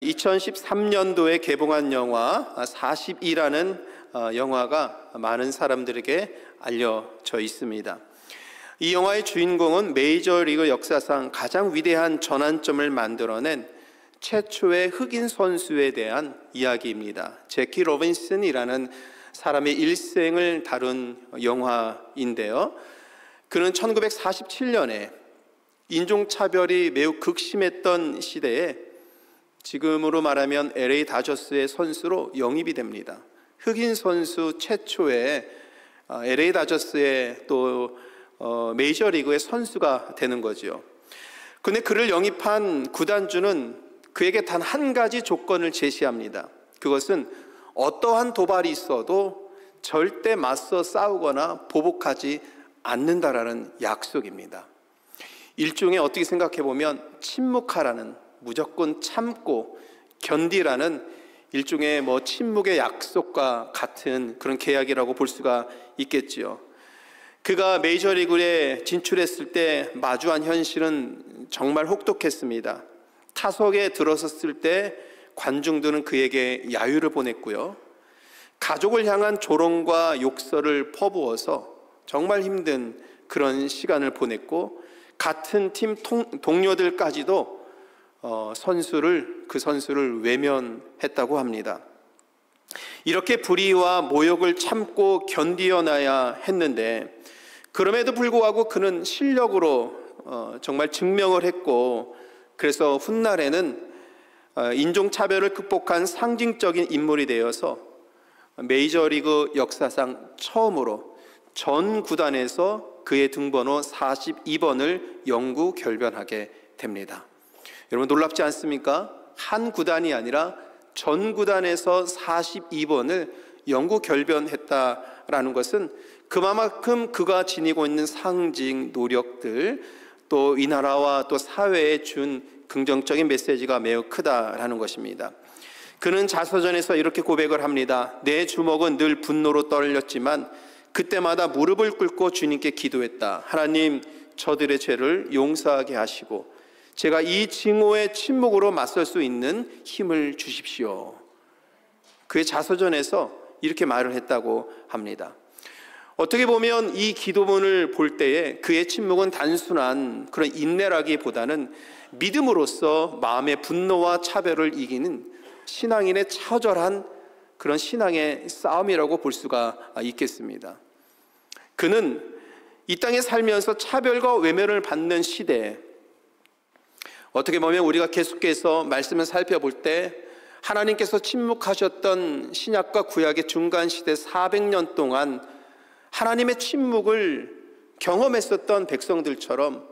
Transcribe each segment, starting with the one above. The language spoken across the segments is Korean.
2013년도에 개봉한 영화 42라는 영화가 많은 사람들에게 알려져 있습니다. 이 영화의 주인공은 메이저리그 역사상 가장 위대한 전환점을 만들어낸 최초의 흑인 선수에 대한 이야기입니다. 제키 로빈슨이라는 사람의 일생을 다룬 영화인데요. 그는 1947년에 인종차별이 매우 극심했던 시대에 지금으로 말하면 LA 다저스의 선수로 영입이 됩니다. 흑인 선수 최초의 LA 다저스의 또 메이저리그의 선수가 되는 거죠. 그런데 그를 영입한 구단주는 그에게 단 한 가지 조건을 제시합니다. 그것은 어떠한 도발이 있어도 절대 맞서 싸우거나 보복하지 않는다라는 약속입니다. 일종의 어떻게 생각해 보면 침묵하라는, 무조건 참고 견디라는 일종의 침묵의 약속과 같은 그런 계약이라고 볼 수가 있겠지요. 그가 메이저리그에 진출했을 때 마주한 현실은 정말 혹독했습니다. 타석에 들어섰을 때 관중들은 그에게 야유를 보냈고요. 가족을 향한 조롱과 욕설을 퍼부어서 정말 힘든 그런 시간을 보냈고, 같은 팀 동료들까지도 그 선수를 외면했다고 합니다. 이렇게 불의와 모욕을 참고 견디어나야 했는데, 그럼에도 불구하고 그는 실력으로 정말 증명을 했고, 그래서 훗날에는 인종차별을 극복한 상징적인 인물이 되어서 메이저리그 역사상 처음으로 전 구단에서 그의 등번호 42번을 영구 결변하게 됩니다. 여러분 놀랍지 않습니까? 한 구단이 아니라 전 구단에서 42번을 영구 결변했다라는 것은 그만큼 그가 지니고 있는 상징, 노력들, 또 이 나라와 또 사회에 준 긍정적인 메시지가 매우 크다라는 것입니다. 그는 자서전에서 이렇게 고백을 합니다. 내 주먹은 늘 분노로 떨렸지만 그때마다 무릎을 꿇고 주님께 기도했다. 하나님, 저들의 죄를 용서하게 하시고 제가 이 징후의 침묵으로 맞설 수 있는 힘을 주십시오. 그의 자서전에서 이렇게 말을 했다고 합니다. 어떻게 보면 이 기도문을 볼 때에 그의 침묵은 단순한 그런 인내라기보다는 믿음으로써 마음의 분노와 차별을 이기는 신앙인의 처절한 그런 신앙의 싸움이라고 볼 수가 있겠습니다. 그는 이 땅에 살면서 차별과 외면을 받는 시대에, 어떻게 보면 우리가 계속해서 말씀을 살펴볼 때 하나님께서 침묵하셨던 신약과 구약의 중간 시대 400년 동안 하나님의 침묵을 경험했었던 백성들처럼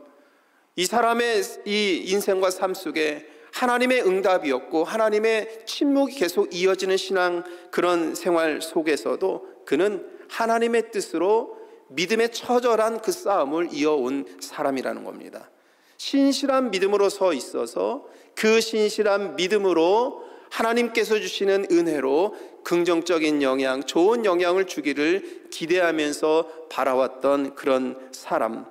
이 사람의 이 인생과 삶 속에 하나님의 응답이었고 하나님의 침묵이 계속 이어지는 신앙, 그런 생활 속에서도 그는 하나님의 뜻으로 믿음의 처절한 그 싸움을 이어온 사람이라는 겁니다. 신실한 믿음으로 서 있어서 그 신실한 믿음으로 하나님께서 주시는 은혜로 긍정적인 영향, 좋은 영향을 주기를 기대하면서 바라왔던 그런 사람,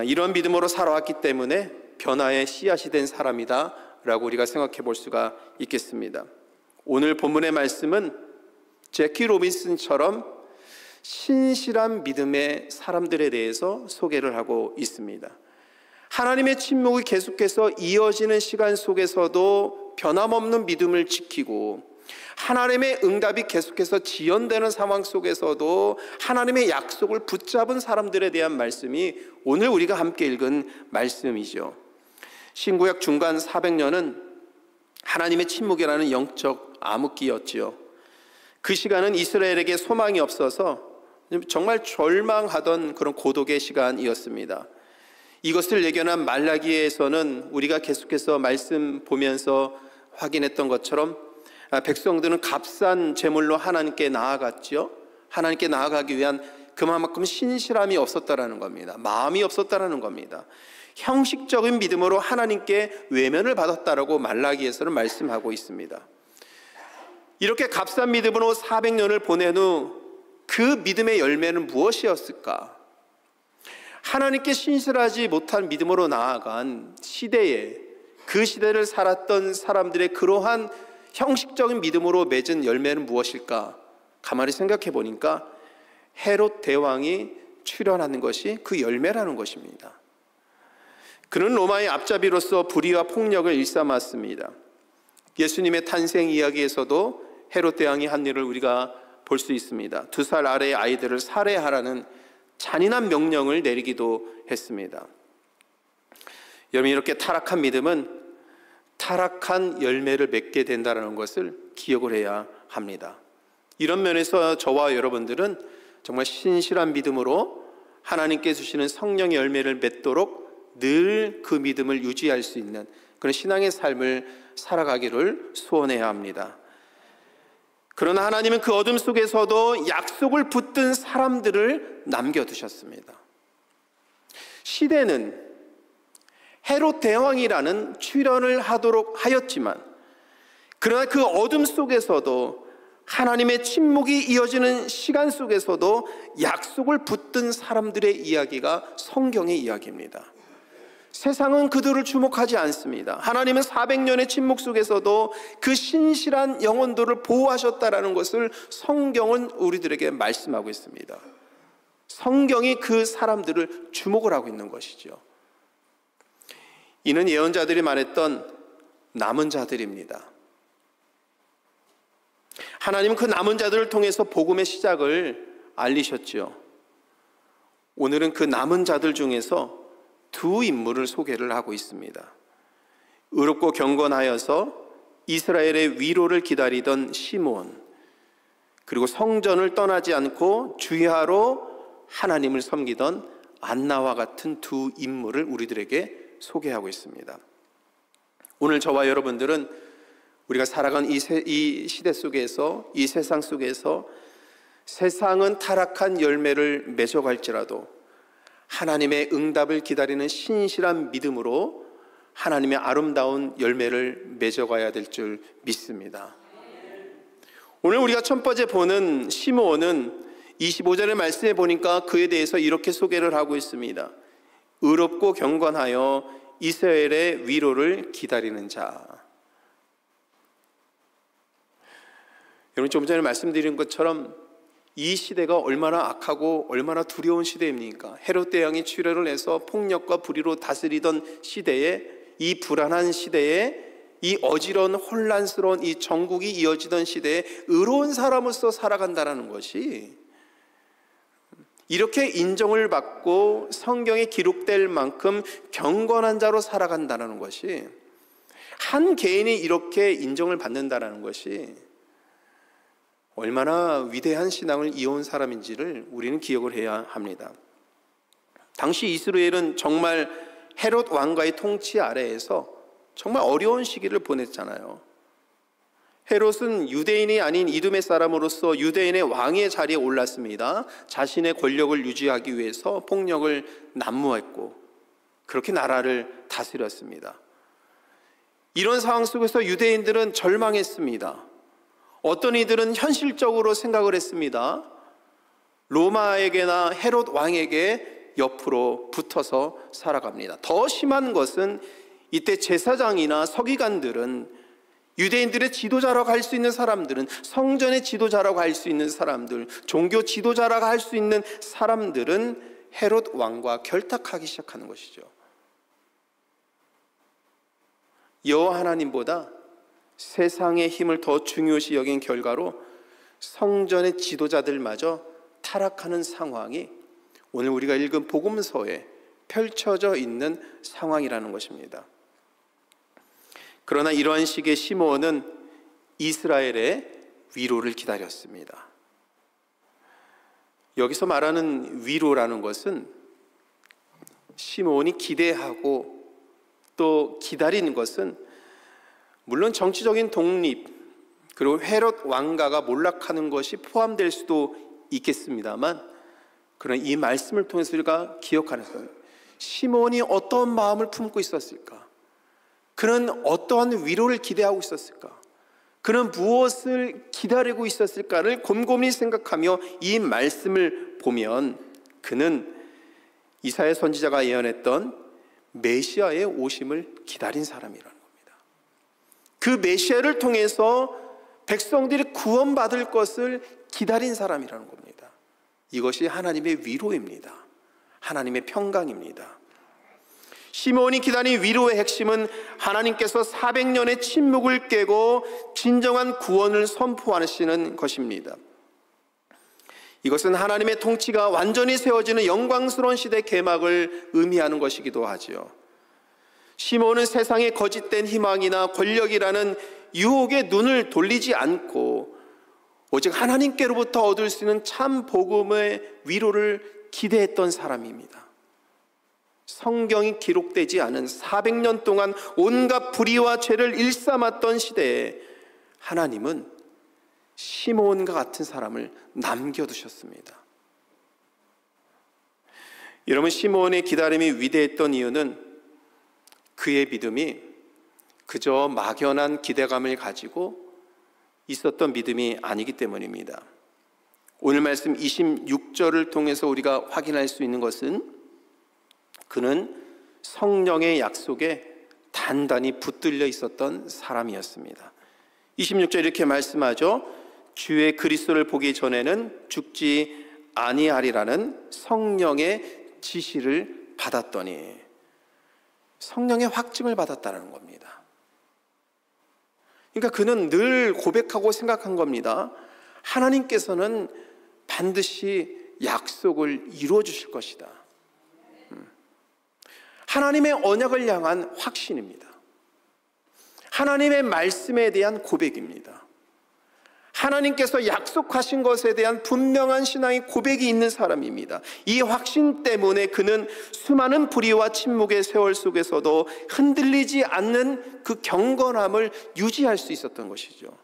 이런 믿음으로 살아왔기 때문에 변화의 씨앗이 된 사람이다 라고 우리가 생각해 볼 수가 있겠습니다. 오늘 본문의 말씀은 제키 로빈슨처럼 신실한 믿음의 사람들에 대해서 소개를 하고 있습니다. 하나님의 침묵이 계속해서 이어지는 시간 속에서도 변함없는 믿음을 지키고, 하나님의 응답이 계속해서 지연되는 상황 속에서도 하나님의 약속을 붙잡은 사람들에 대한 말씀이 오늘 우리가 함께 읽은 말씀이죠. 신구약 중간 400년은 하나님의 침묵이라는 영적 암흑기였지요. 그 시간은 이스라엘에게 소망이 없어서 정말 절망하던 그런 고독의 시간이었습니다. 이것을 예견한 말라기에서는 우리가 계속해서 말씀 보면서 확인했던 것처럼 백성들은 값싼 제물로 하나님께 나아갔죠. 하나님께 나아가기 위한 그만큼 신실함이 없었다라는 겁니다. 마음이 없었다라는 겁니다. 형식적인 믿음으로 하나님께 외면을 받았다라고 말라기에서는 말씀하고 있습니다. 이렇게 값싼 믿음으로 400년을 보낸 후 그 믿음의 열매는 무엇이었을까? 하나님께 신실하지 못한 믿음으로 나아간 시대에 그 시대를 살았던 사람들의 그러한 형식적인 믿음으로 맺은 열매는 무엇일까? 가만히 생각해 보니까 헤롯 대왕이 출현하는 것이 그 열매라는 것입니다. 그는 로마의 앞잡이로서 불의와 폭력을 일삼았습니다. 예수님의 탄생 이야기에서도 헤롯 대왕이 한 일을 우리가 볼 수 있습니다. 2살 아래의 아이들을 살해하라는 잔인한 명령을 내리기도 했습니다. 여러분, 이렇게 타락한 믿음은 타락한 열매를 맺게 된다는 것을 기억을 해야 합니다. 이런 면에서 저와 여러분들은 정말 신실한 믿음으로 하나님께 주시는 성령의 열매를 맺도록 늘 그 믿음을 유지할 수 있는 그런 신앙의 삶을 살아가기를 소원해야 합니다. 그러나 하나님은 그 어둠 속에서도 약속을 붙든 사람들을 남겨두셨습니다. 시대는 헤롯 대왕이라는 출현을 하도록 하였지만, 그러나 그 어둠 속에서도 하나님의 침묵이 이어지는 시간 속에서도 약속을 붙든 사람들의 이야기가 성경의 이야기입니다. 세상은 그들을 주목하지 않습니다. 하나님은 400년의 침묵 속에서도 그 신실한 영혼들을 보호하셨다라는 것을 성경은 우리들에게 말씀하고 있습니다. 성경이 그 사람들을 주목을 하고 있는 것이죠. 이는 예언자들이 말했던 남은 자들입니다. 하나님은 그 남은 자들을 통해서 복음의 시작을 알리셨죠. 오늘은 그 남은 자들 중에서 두 인물을 소개를 하고 있습니다. 의롭고 경건하여서 이스라엘의 위로를 기다리던 시므온, 그리고 성전을 떠나지 않고 주야로 하나님을 섬기던 안나와 같은 두 인물을 우리들에게 소개하고 있습니다. 오늘 저와 여러분들은 우리가 살아간 이 시대 속에서, 이 세상 속에서 세상은 타락한 열매를 맺어갈지라도 하나님의 응답을 기다리는 신실한 믿음으로 하나님의 아름다운 열매를 맺어가야 될 줄 믿습니다. 오늘 우리가 첫 번째 보는 시므온은 25절의 말씀에 보니까 그에 대해서 이렇게 소개를 하고 있습니다. 의롭고 경건하여 이스라엘의 위로를 기다리는 자. 여러분, 좀 전에 말씀드린 것처럼 이 시대가 얼마나 악하고 얼마나 두려운 시대입니까? 헤롯 대왕이 출현을 해서 폭력과 불의로 다스리던 시대에, 이 불안한 시대에, 이 어지러운 혼란스러운 이 정국이 이어지던 시대에 의로운 사람으로서 살아간다는 것이, 이렇게 인정을 받고 성경에 기록될 만큼 경건한 자로 살아간다는 것이, 한 개인이 이렇게 인정을 받는다는 것이 얼마나 위대한 신앙을 이어온 사람인지를 우리는 기억을 해야 합니다. 당시 이스라엘은 정말 헤롯 왕가의 통치 아래에서 정말 어려운 시기를 보냈잖아요. 헤롯은 유대인이 아닌 이두메 사람으로서 유대인의 왕의 자리에 올랐습니다. 자신의 권력을 유지하기 위해서 폭력을 난무했고 그렇게 나라를 다스렸습니다. 이런 상황 속에서 유대인들은 절망했습니다. 어떤 이들은 현실적으로 생각을 했습니다. 로마에게나 헤롯 왕에게 옆으로 붙어서 살아갑니다. 더 심한 것은 이때 제사장이나 서기관들은, 유대인들의 지도자라고 할 수 있는 사람들은, 성전의 지도자라고 할 수 있는 사람들, 종교 지도자라고 할 수 있는 사람들은 헤롯 왕과 결탁하기 시작하는 것이죠. 여호와 하나님보다 세상의 힘을 더 중요시 여긴 결과로 성전의 지도자들마저 타락하는 상황이 오늘 우리가 읽은 복음서에 펼쳐져 있는 상황이라는 것입니다. 그러나 이러한 시기에 시므온은 이스라엘의 위로를 기다렸습니다. 여기서 말하는 위로라는 것은 시므온이 기대하고 또 기다리는 것은 물론 정치적인 독립, 그리고 헤롯 왕가가 몰락하는 것이 포함될 수도 있겠습니다만, 그러나 이 말씀을 통해서 우리가 기억하는 거예요. 시므온이 어떤 마음을 품고 있었을까? 그는 어떠한 위로를 기대하고 있었을까? 그는 무엇을 기다리고 있었을까를 곰곰이 생각하며 이 말씀을 보면 그는 이사야 선지자가 예언했던 메시아의 오심을 기다린 사람이라는 거예요. 그 메시아를 통해서 백성들이 구원받을 것을 기다린 사람이라는 겁니다. 이것이 하나님의 위로입니다. 하나님의 평강입니다. 시므온이 기다린 위로의 핵심은 하나님께서 400년의 침묵을 깨고 진정한 구원을 선포하시는 것입니다. 이것은 하나님의 통치가 완전히 세워지는 영광스러운 시대 개막을 의미하는 것이기도 하지요. 시므온은 세상의 거짓된 희망이나 권력이라는 유혹에 눈을 돌리지 않고 오직 하나님께로부터 얻을 수 있는 참 복음의 위로를 기대했던 사람입니다. 성경이 기록되지 않은 400년 동안 온갖 불의와 죄를 일삼았던 시대에 하나님은 시므온과 같은 사람을 남겨두셨습니다. 여러분, 시므온의 기다림이 위대했던 이유는 그의 믿음이 그저 막연한 기대감을 가지고 있었던 믿음이 아니기 때문입니다. 오늘 말씀 26절을 통해서 우리가 확인할 수 있는 것은 그는 성령의 약속에 단단히 붙들려 있었던 사람이었습니다. 26절 이렇게 말씀하죠. 주의 그리스도를 보기 전에는 죽지 아니하리라는 성령의 지시를 받았더니, 성령의 확증을 받았다는 겁니다. 그러니까 그는 늘 고백하고 생각한 겁니다. 하나님께서는 반드시 약속을 이루어 주실 것이다. 하나님의 언약을 향한 확신입니다. 하나님의 말씀에 대한 고백입니다. 하나님께서 약속하신 것에 대한 분명한 신앙의 고백이 있는 사람입니다. 이 확신 때문에 그는 수많은 불의와 침묵의 세월 속에서도 흔들리지 않는 그 경건함을 유지할 수 있었던 것이죠.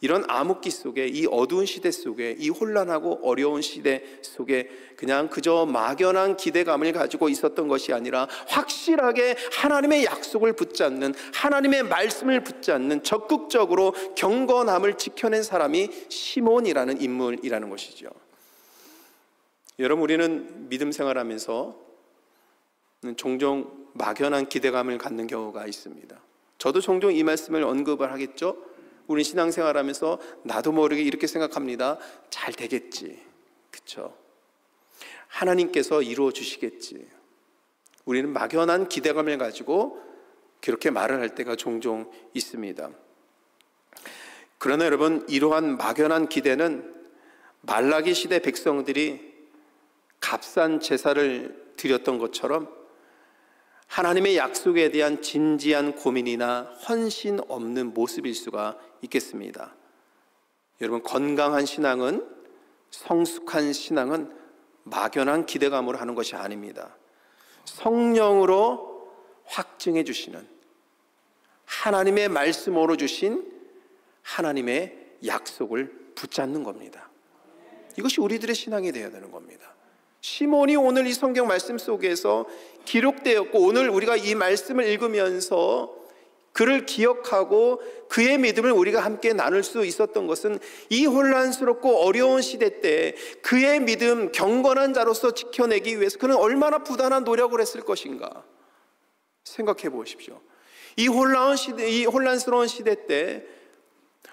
이런 암흑기 속에, 이 어두운 시대 속에, 이 혼란하고 어려운 시대 속에 그냥 그저 막연한 기대감을 가지고 있었던 것이 아니라 확실하게 하나님의 약속을 붙잡는, 하나님의 말씀을 붙잡는 적극적으로 경건함을 지켜낸 사람이 시몬이라는 인물이라는 것이죠. 여러분, 우리는 믿음 생활하면서 종종 막연한 기대감을 갖는 경우가 있습니다. 저도 종종 이 말씀을 언급을 하겠죠. 우리 신앙생활하면서 나도 모르게 이렇게 생각합니다. 잘 되겠지. 그렇죠? 하나님께서 이루어 주시겠지. 우리는 막연한 기대감을 가지고 그렇게 말을 할 때가 종종 있습니다. 그러나 여러분, 이러한 막연한 기대는 말라기 시대 백성들이 값싼 제사를 드렸던 것처럼 하나님의 약속에 대한 진지한 고민이나 헌신 없는 모습일 수가 있겠습니다. 여러분, 건강한 신앙은, 성숙한 신앙은 막연한 기대감으로 하는 것이 아닙니다. 성령으로 확증해 주시는, 하나님의 말씀으로 주신 하나님의 약속을 붙잡는 겁니다. 이것이 우리들의 신앙이 되어야 되는 겁니다. 시몬이 오늘 이 성경 말씀 속에서 기록되었고, 오늘 우리가 이 말씀을 읽으면서 그를 기억하고 그의 믿음을 우리가 함께 나눌 수 있었던 것은 이 혼란스럽고 어려운 시대 때 그의 믿음, 경건한 자로서 지켜내기 위해서 그는 얼마나 부단한 노력을 했을 것인가 생각해 보십시오. 이 혼란스러운 시대 때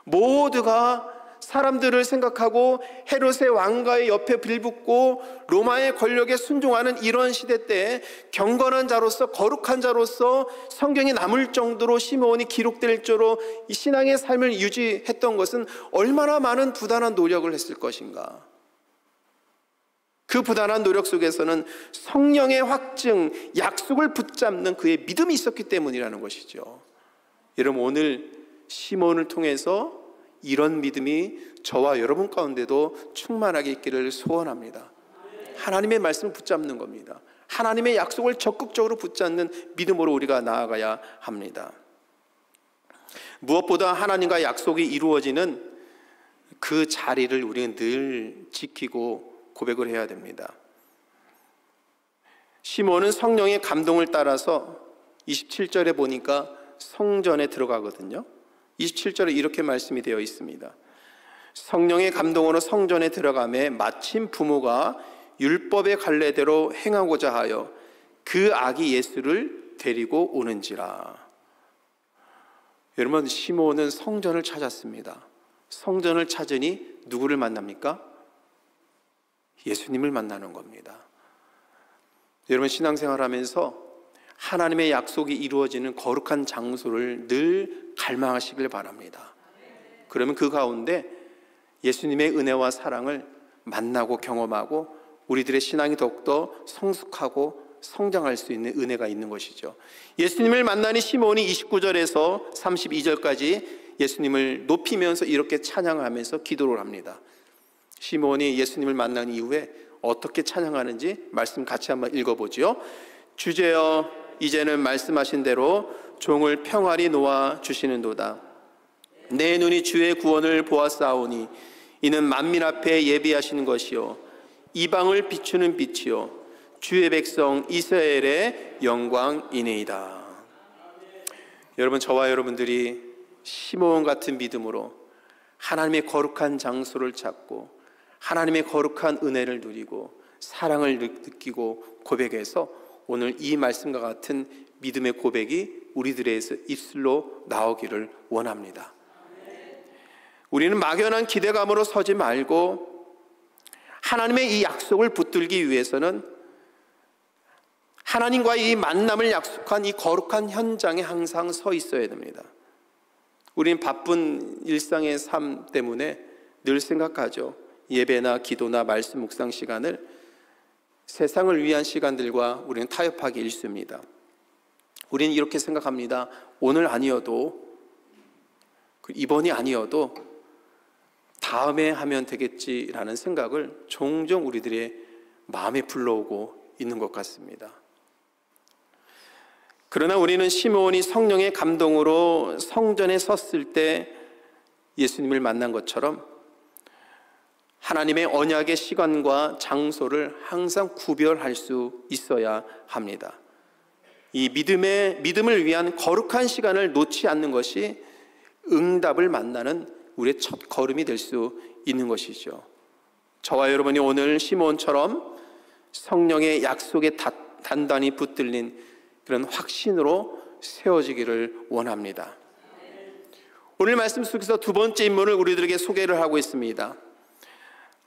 모두가 사람들을 생각하고 헤롯의 왕가의 옆에 빌붙고 로마의 권력에 순종하는 이런 시대 때 경건한 자로서, 거룩한 자로서 성경이 남을 정도로 시므온이 기록될 정도로 이 신앙의 삶을 유지했던 것은 얼마나 많은 부단한 노력을 했을 것인가. 그 부단한 노력 속에서는 성령의 확증, 약속을 붙잡는 그의 믿음이 있었기 때문이라는 것이죠. 여러분, 오늘 시몬을 통해서 이런 믿음이 저와 여러분 가운데도 충만하게 있기를 소원합니다. 하나님의 말씀을 붙잡는 겁니다. 하나님의 약속을 적극적으로 붙잡는 믿음으로 우리가 나아가야 합니다. 무엇보다 하나님과 약속이 이루어지는 그 자리를 우리는 늘 지키고 고백을 해야 됩니다. 시몬은 성령의 감동을 따라서 27절에 보니까 성전에 들어가거든요. 27절에 이렇게 말씀이 되어 있습니다. 성령의 감동으로 성전에 들어가매 마침 부모가 율법의 갈례대로 행하고자 하여 그 아기 예수를 데리고 오는지라. 여러분, 시므온은 성전을 찾았습니다. 성전을 찾으니 누구를 만납니까? 예수님을 만나는 겁니다. 여러분, 신앙생활하면서 하나님의 약속이 이루어지는 거룩한 장소를 늘 갈망하시길 바랍니다. 그러면 그 가운데 예수님의 은혜와 사랑을 만나고 경험하고 우리들의 신앙이 더욱더 성숙하고 성장할 수 있는 은혜가 있는 것이죠. 예수님을 만나니 시므온이 29절에서 32절까지 예수님을 높이면서 이렇게 찬양하면서 기도를 합니다. 시므온이 예수님을 만난 이후에 어떻게 찬양하는지 말씀 같이 한번 읽어보죠. 주제여, 이제는 말씀하신 대로 종을 평안히 놓아 주시는도다. 내 눈이 주의 구원을 보았사오니 이는 만민 앞에 예비하신 것이요 이방을 비추는 빛이요 주의 백성 이스라엘의 영광이니이다. 여러분, 저와 여러분들이 시므온 같은 믿음으로 하나님의 거룩한 장소를 찾고 하나님의 거룩한 은혜를 누리고 사랑을 느끼고 고백해서 오늘 이 말씀과 같은 믿음의 고백이 우리들의 입술로 나오기를 원합니다. 우리는 막연한 기대감으로 서지 말고 하나님의 이 약속을 붙들기 위해서는 하나님과의 이 만남을 약속한 이 거룩한 현장에 항상 서 있어야 됩니다. 우리는 바쁜 일상의 삶 때문에 늘 생각하죠. 예배나 기도나 말씀 묵상 시간을 세상을 위한 시간들과 우리는 타협하기 일쑤입니다. 우리는 이렇게 생각합니다. 오늘 아니어도, 이번이 아니어도 다음에 하면 되겠지라는 생각을 종종 우리들의 마음에 불러오고 있는 것 같습니다. 그러나 우리는 시므온이 성령의 감동으로 성전에 섰을 때 예수님을 만난 것처럼 하나님의 언약의 시간과 장소를 항상 구별할 수 있어야 합니다. 이 믿음을 위한 거룩한 시간을 놓지 않는 것이 응답을 만나는 우리의 첫 걸음이 될 수 있는 것이죠. 저와 여러분이 오늘 시므온처럼 성령의 약속에 단단히 붙들린 그런 확신으로 세워지기를 원합니다. 오늘 말씀 속에서 두 번째 인물을 우리들에게 소개를 하고 있습니다.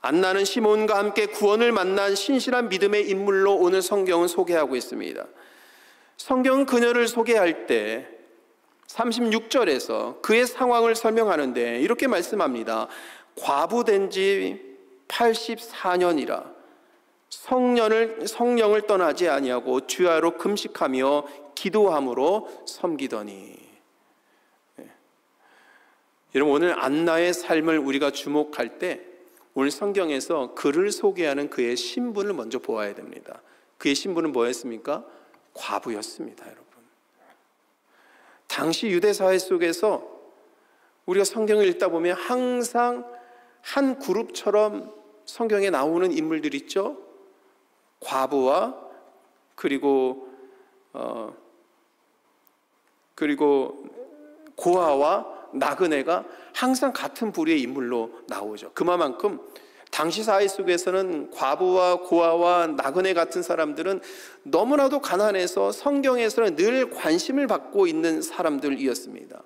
안나는 시므온과 함께 구원을 만난 신실한 믿음의 인물로 오늘 성경은 소개하고 있습니다. 성경은 그녀를 소개할 때 36절에서 그의 상황을 설명하는데 이렇게 말씀합니다. 과부된 지 84년이라 성령을 떠나지 아니하고 주야로 금식하며 기도함으로 섬기더니. 여러분, 오늘 안나의 삶을 우리가 주목할 때 오늘 성경에서 그를 소개하는 그의 신분을 먼저 보아야 됩니다. 그의 신분은 뭐였습니까? 과부였습니다, 여러분. 당시 유대 사회 속에서 우리가 성경을 읽다 보면 항상 한 그룹처럼 성경에 나오는 인물들 있죠? 과부와 그리고 고아와 나그네가 항상 같은 부류의 인물로 나오죠. 그만큼 당시 사회 속에서는 과부와 고아와 나그네 같은 사람들은 너무나도 가난해서 성경에서는 늘 관심을 받고 있는 사람들이었습니다.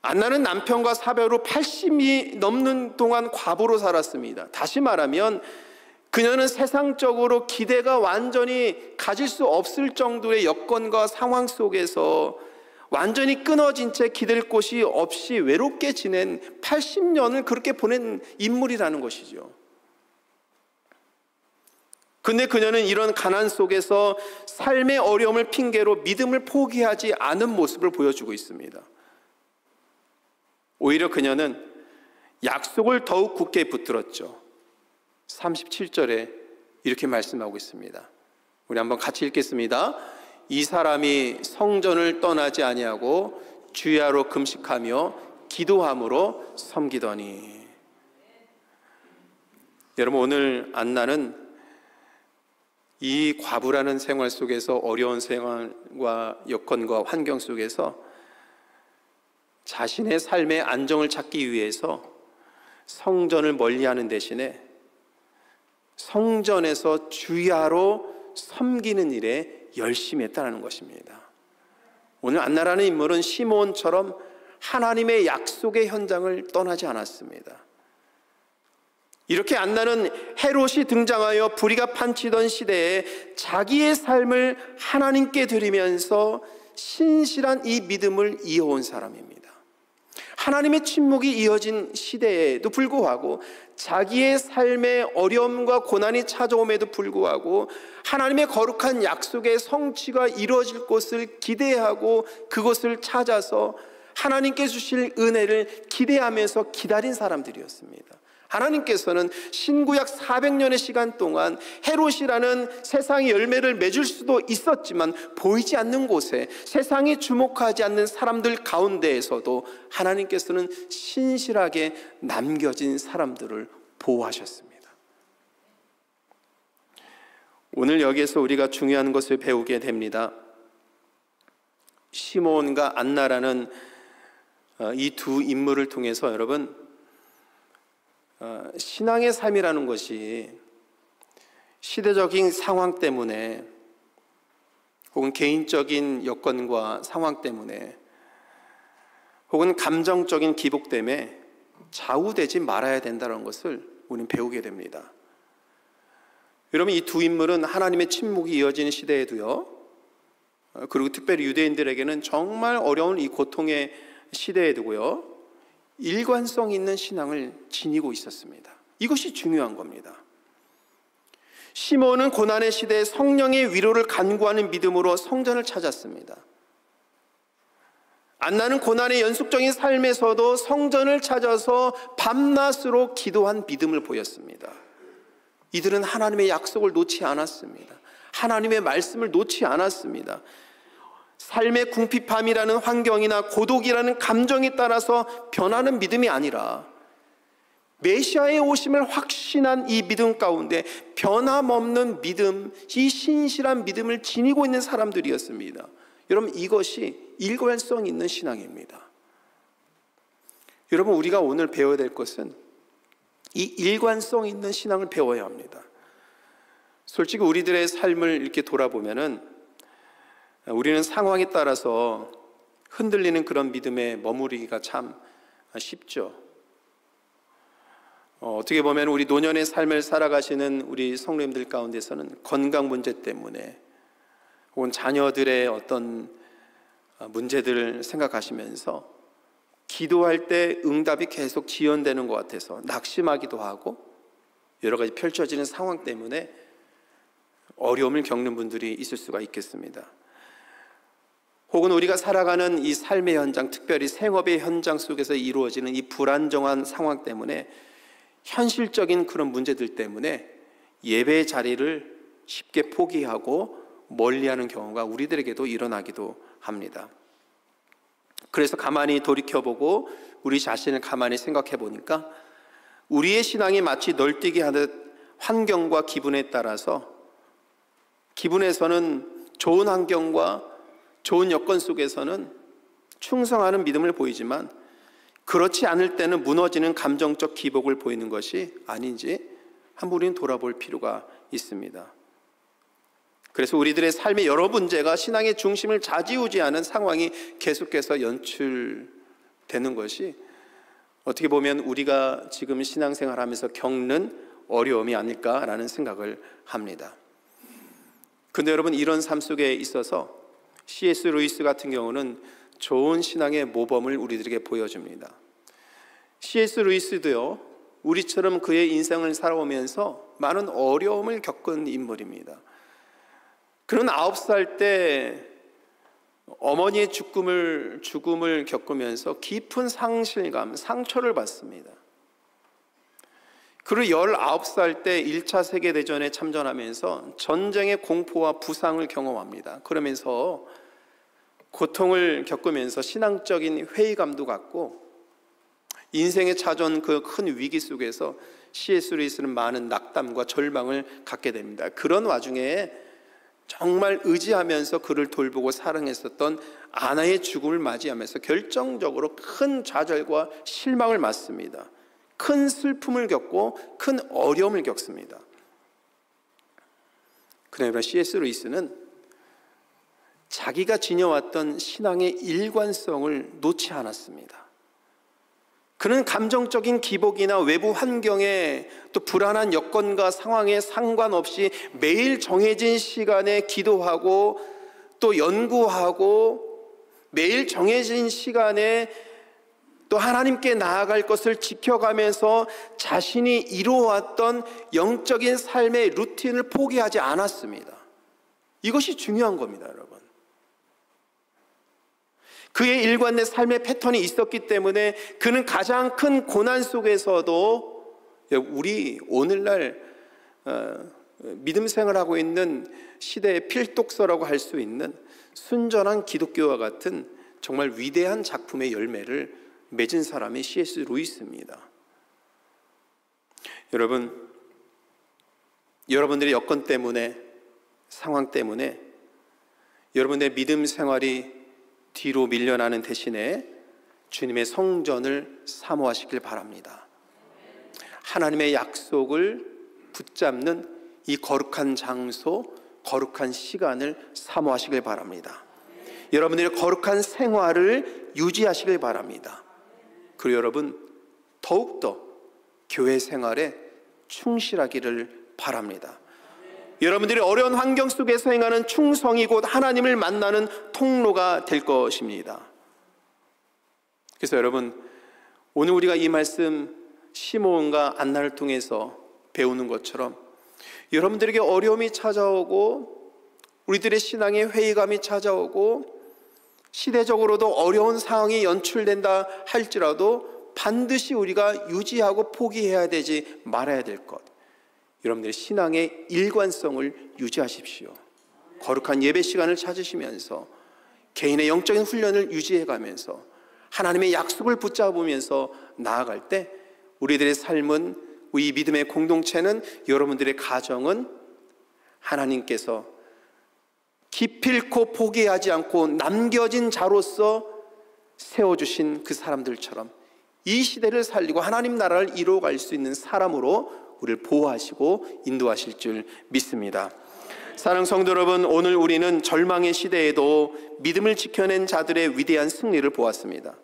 안나는 남편과 사별로 80이 넘는 동안 과부로 살았습니다. 다시 말하면 그녀는 세상적으로 기대가 완전히 가질 수 없을 정도의 여건과 상황 속에서 완전히 끊어진 채 기댈 곳이 없이 외롭게 지낸 80년을 그렇게 보낸 인물이라는 것이죠. 근데 그녀는 이런 가난 속에서 삶의 어려움을 핑계로 믿음을 포기하지 않은 모습을 보여주고 있습니다. 오히려 그녀는 약속을 더욱 굳게 붙들었죠. 37절에 이렇게 말씀하고 있습니다. 우리 한번 같이 읽겠습니다. 이 사람이 성전을 떠나지 아니하고 주야로 금식하며 기도함으로 섬기더니. 여러분, 오늘 안나는 이 과부라는 생활 속에서 어려운 생활과 여건과 환경 속에서 자신의 삶의 안정을 찾기 위해서 성전을 멀리하는 대신에 성전에서 주야로 섬기는 일에 열심히 했다는 것입니다. 오늘 안나라는 인물은 시므온처럼 하나님의 약속의 현장을 떠나지 않았습니다. 이렇게 안나는 헤롯이 등장하여 불의가 판치던 시대에 자기의 삶을 하나님께 드리면서 신실한 이 믿음을 이어온 사람입니다. 하나님의 침묵이 이어진 시대에도 불구하고 자기의 삶에 어려움과 고난이 찾아옴에도 불구하고 하나님의 거룩한 약속의 성취가 이루어질 것을 기대하고 그것을 찾아서 하나님께 주실 은혜를 기대하면서 기다린 사람들이었습니다. 하나님께서는 신구약 400년의 시간 동안 헤롯이라는 세상의 열매를 맺을 수도 있었지만 보이지 않는 곳에 세상이 주목하지 않는 사람들 가운데에서도 하나님께서는 신실하게 남겨진 사람들을 보호하셨습니다. 오늘 여기에서 우리가 중요한 것을 배우게 됩니다. 시므온과 안나라는 이 두 인물을 통해서 여러분, 신앙의 삶이라는 것이 시대적인 상황 때문에 혹은 개인적인 여건과 상황 때문에 혹은 감정적인 기복 때문에 좌우되지 말아야 된다는 것을 우리는 배우게 됩니다. 여러분, 이 두 인물은 하나님의 침묵이 이어지는 시대에도요, 그리고 특별히 유대인들에게는 정말 어려운 이 고통의 시대에도요, 일관성 있는 신앙을 지니고 있었습니다. 이것이 중요한 겁니다. 시므온은 고난의 시대에 성령의 위로를 간구하는 믿음으로 성전을 찾았습니다. 안나는 고난의 연속적인 삶에서도 성전을 찾아서 밤낮으로 기도한 믿음을 보였습니다. 이들은 하나님의 약속을 놓지 않았습니다. 하나님의 말씀을 놓지 않았습니다. 삶의 궁핍함이라는 환경이나 고독이라는 감정에 따라서 변하는 믿음이 아니라 메시아의 오심을 확신한 이 믿음 가운데 변함없는 믿음, 이 신실한 믿음을 지니고 있는 사람들이었습니다. 여러분, 이것이 일관성 있는 신앙입니다. 여러분, 우리가 오늘 배워야 될 것은 이 일관성 있는 신앙을 배워야 합니다. 솔직히 우리들의 삶을 이렇게 돌아보면은 우리는 상황에 따라서 흔들리는 그런 믿음에 머무르기가 참 쉽죠. 어떻게 보면 우리 노년의 삶을 살아가시는 우리 성도님들 가운데서는 건강 문제 때문에 혹은 자녀들의 어떤 문제들을 생각하시면서 기도할 때 응답이 계속 지연되는 것 같아서 낙심하기도 하고 여러 가지 펼쳐지는 상황 때문에 어려움을 겪는 분들이 있을 수가 있겠습니다. 혹은 우리가 살아가는 이 삶의 현장, 특별히 생업의 현장 속에서 이루어지는 이 불안정한 상황 때문에 현실적인 그런 문제들 때문에 예배의 자리를 쉽게 포기하고 멀리하는 경우가 우리들에게도 일어나기도 합니다. 그래서 가만히 돌이켜보고 우리 자신을 가만히 생각해 보니까 우리의 신앙이 마치 널뛰기 하듯 환경과 기분에 따라서 기분에서는 좋은 환경과 좋은 여건 속에서는 충성하는 믿음을 보이지만 그렇지 않을 때는 무너지는 감정적 기복을 보이는 것이 아닌지 한번 우리는 돌아볼 필요가 있습니다. 그래서 우리들의 삶의 여러 문제가 신앙의 중심을 좌지우지하는 상황이 계속해서 연출되는 것이 어떻게 보면 우리가 지금 신앙생활하면서 겪는 어려움이 아닐까라는 생각을 합니다. 그런데 여러분, 이런 삶 속에 있어서 C.S. 루이스 같은 경우는 좋은 신앙의 모범을 우리들에게 보여줍니다. C.S. 루이스도요, 우리처럼 그의 인생을 살아오면서 많은 어려움을 겪은 인물입니다. 그는 9살 때 어머니의 죽음을 겪으면서 깊은 상실감, 상처를 받습니다. 그리고 19살 때 1차 세계대전에 참전하면서 전쟁의 공포와 부상을 경험합니다. 그러면서 고통을 겪으면서 신앙적인 회의감도 갖고 인생에 찾아온 그 큰 위기 속에서 C.S. 루이스는 많은 낙담과 절망을 갖게 됩니다. 그런 와중에 정말 의지하면서 그를 돌보고 사랑했었던 아나의 죽음을 맞이하면서 결정적으로 큰 좌절과 실망을 맞습니다. 큰 슬픔을 겪고 큰 어려움을 겪습니다. 그러나 C.S. 루이스는 자기가 지녀왔던 신앙의 일관성을 놓지 않았습니다. 그는 감정적인 기복이나 외부 환경에 또 불안한 여건과 상황에 상관없이 매일 정해진 시간에 기도하고 또 연구하고 매일 정해진 시간에 또 하나님께 나아갈 것을 지켜가면서 자신이 이루어왔던 영적인 삶의 루틴을 포기하지 않았습니다. 이것이 중요한 겁니다, 여러분. 그의 일관된 삶의 패턴이 있었기 때문에 그는 가장 큰 고난 속에서도 우리 오늘날 믿음 생활하고 있는 시대의 필독서라고 할 수 있는 순전한 기독교와 같은 정말 위대한 작품의 열매를 맺은 사람이 C.S. 루이스입니다. 여러분, 여러분들의 여건 때문에, 상황 때문에 여러분의 믿음 생활이 뒤로 밀려나는 대신에 주님의 성전을 사모하시길 바랍니다. 하나님의 약속을 붙잡는 이 거룩한 장소, 거룩한 시간을 사모하시길 바랍니다. 여러분들의 거룩한 생활을 유지하시길 바랍니다. 그리고 여러분, 더욱더 교회 생활에 충실하기를 바랍니다. 여러분들이 어려운 환경 속에서 행하는 충성이 곧 하나님을 만나는 통로가 될 것입니다. 그래서 여러분, 오늘 우리가 이 말씀 시므온과 안나를 통해서 배우는 것처럼 여러분들에게 어려움이 찾아오고 우리들의 신앙에 회의감이 찾아오고 시대적으로도 어려운 상황이 연출된다 할지라도 반드시 우리가 유지하고 포기해야 되지 말아야 될 것, 여러분들의 신앙의 일관성을 유지하십시오. 거룩한 예배 시간을 찾으시면서 개인의 영적인 훈련을 유지해가면서 하나님의 약속을 붙잡으면서 나아갈 때 우리들의 삶은, 이 믿음의 공동체는, 여러분들의 가정은 하나님께서 기필코 포기하지 않고 남겨진 자로서 세워주신 그 사람들처럼 이 시대를 살리고 하나님 나라를 이루어갈 수 있는 사람으로 우리를 보호하시고 인도하실 줄 믿습니다. 사랑하는 성도 여러분, 오늘 우리는 절망의 시대에도 믿음을 지켜낸 자들의 위대한 승리를 보았습니다.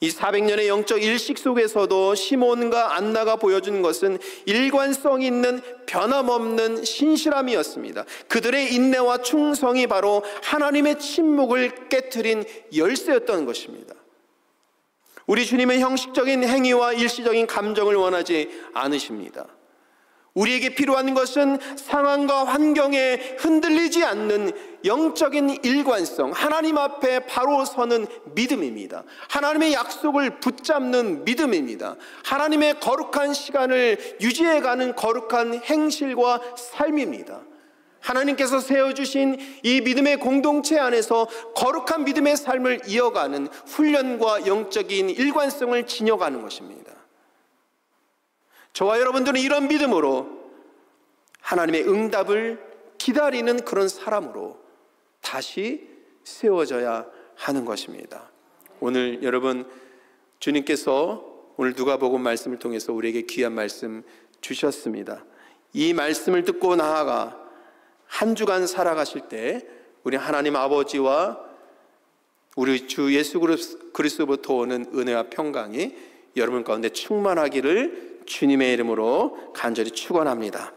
이 400년의 영적 일식 속에서도 시몬과 안나가 보여준 것은 일관성 있는 변함없는 신실함이었습니다. 그들의 인내와 충성이 바로 하나님의 침묵을 깨트린 열쇠였던 것입니다. 우리 주님은 형식적인 행위와 일시적인 감정을 원하지 않으십니다. 우리에게 필요한 것은 상황과 환경에 흔들리지 않는 영적인 일관성, 하나님 앞에 바로 서는 믿음입니다. 하나님의 약속을 붙잡는 믿음입니다. 하나님의 거룩한 시간을 유지해가는 거룩한 행실과 삶입니다. 하나님께서 세워주신 이 믿음의 공동체 안에서 거룩한 믿음의 삶을 이어가는 훈련과 영적인 일관성을 지녀가는 것입니다. 저와 여러분들은 이런 믿음으로 하나님의 응답을 기다리는 그런 사람으로 다시 세워져야 하는 것입니다. 오늘 여러분, 주님께서 오늘 누가복음 말씀을 통해서 우리에게 귀한 말씀 주셨습니다. 이 말씀을 듣고 나아가 한 주간 살아가실 때 우리 하나님 아버지와 우리 주 예수 그리스도부터 오는 은혜와 평강이 여러분 가운데 충만하기를 주님의 이름으로 간절히 축원합니다.